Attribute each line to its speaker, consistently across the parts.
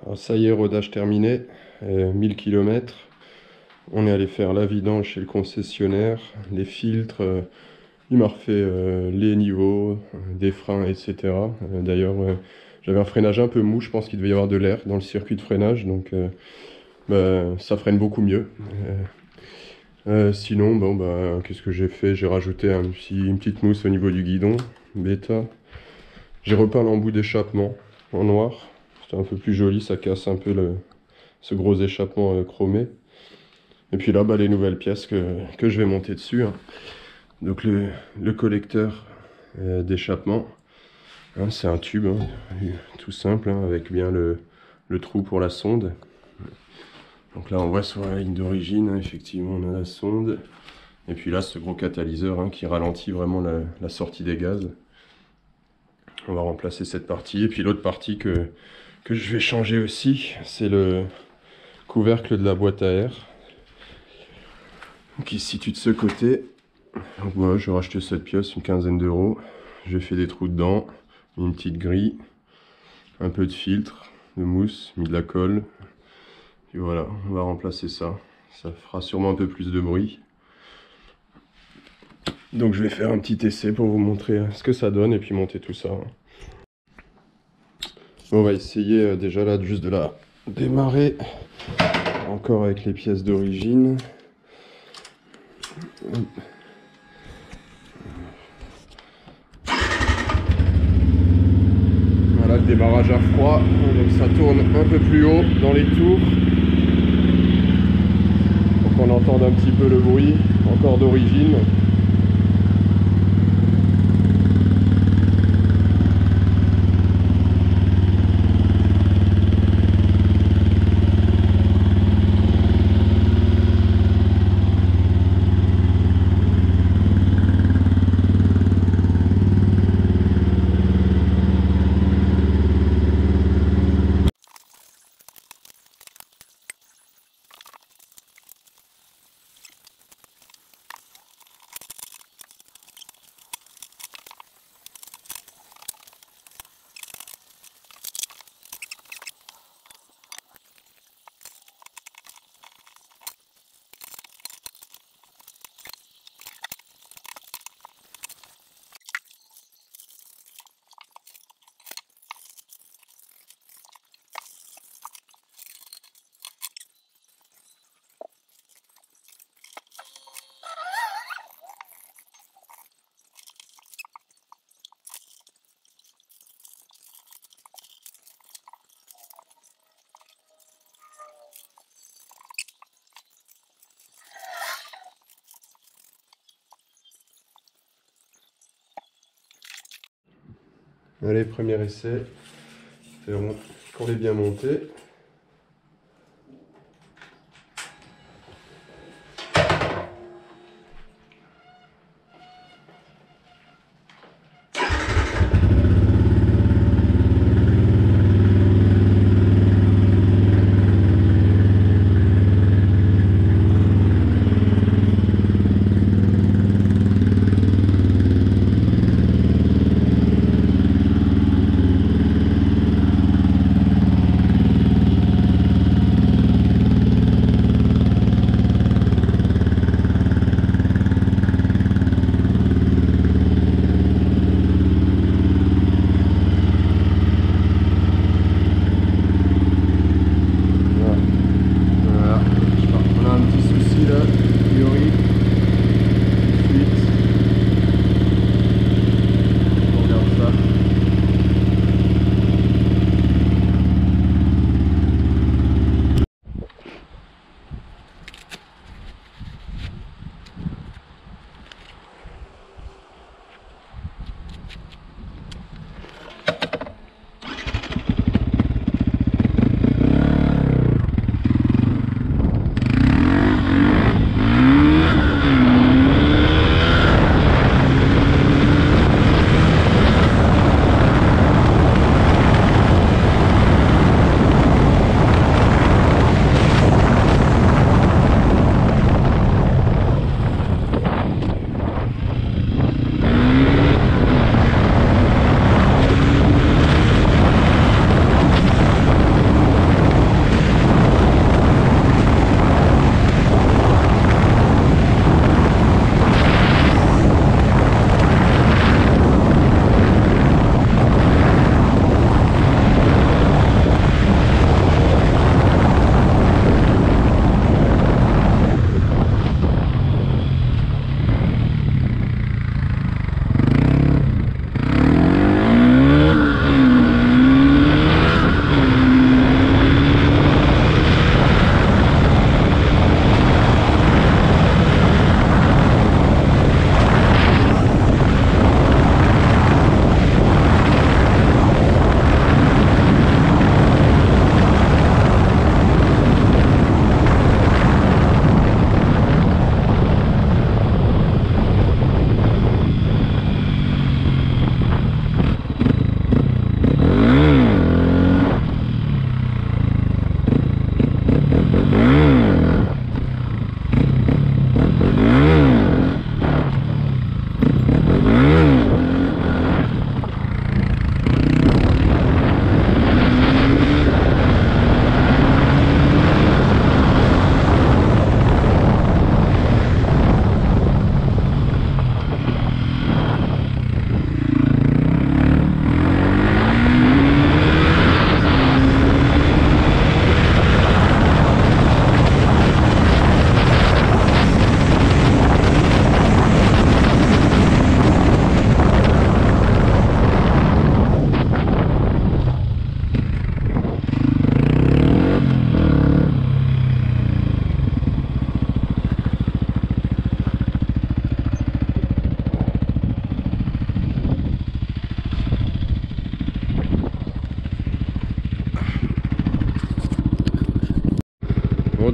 Speaker 1: Alors ça y est, rodage terminé, 1000 km. On est allé faire la vidange chez le concessionnaire, les filtres, il m'a refait les niveaux, des freins, etc. D'ailleurs, j'avais un freinage un peu mou, je pense qu'il devait y avoir de l'air dans le circuit de freinage, donc bah, ça freine beaucoup mieux. Sinon, bon, bah, qu'est-ce que j'ai fait? J'ai rajouté une petite mousse au niveau du guidon, bêta. J'ai repeint l'embout d'échappement en noir, c'était un peu plus joli, ça casse un peu ce gros échappement chromé. Et puis là, bah, les nouvelles pièces que je vais monter dessus, hein. Donc le collecteur d'échappement, hein, c'est un tube, hein, tout simple, hein, avec bien le trou pour la sonde. Donc là on voit sur la ligne d'origine, hein, effectivement on a la sonde. Et puis là ce gros catalyseur, hein, qui ralentit vraiment la sortie des gaz. On va remplacer cette partie. Et puis l'autre partie que je vais changer aussi, c'est le couvercle de la boîte à air, qui se situe de ce côté. Donc voilà, j'ai racheté cette pièce, une quinzaine d'euros. J'ai fait des trous dedans, une petite grille, un peu de filtre, de mousse, mis de la colle. Et voilà, on va remplacer ça. Ça fera sûrement un peu plus de bruit. Donc je vais faire un petit essai pour vous montrer ce que ça donne et puis monter tout ça. Bon, on va essayer déjà là juste de la démarrer. Encore avec les pièces d'origine. Voilà le démarrage à froid, donc ça tourne un peu plus haut dans les tours pour qu'on entende un petit peu le bruit, encore d'origine. Allez, premier essai, verrons qu'on est bien monté.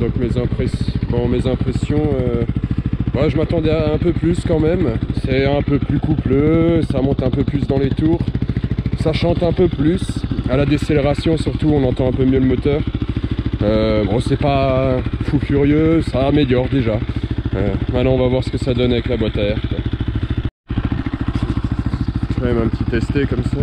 Speaker 1: donc mes impressions, ouais, je m'attendais à un peu plus quand même. C'est un peu plus coupleux, ça monte un peu plus dans les tours, ça chante un peu plus. À la décélération surtout, on entend un peu mieux le moteur. Bon, c'est pas fou furieux, ça améliore déjà. Maintenant on va voir ce que ça donne avec la boîte à air, quoi. Je vais même un petit testé comme ça.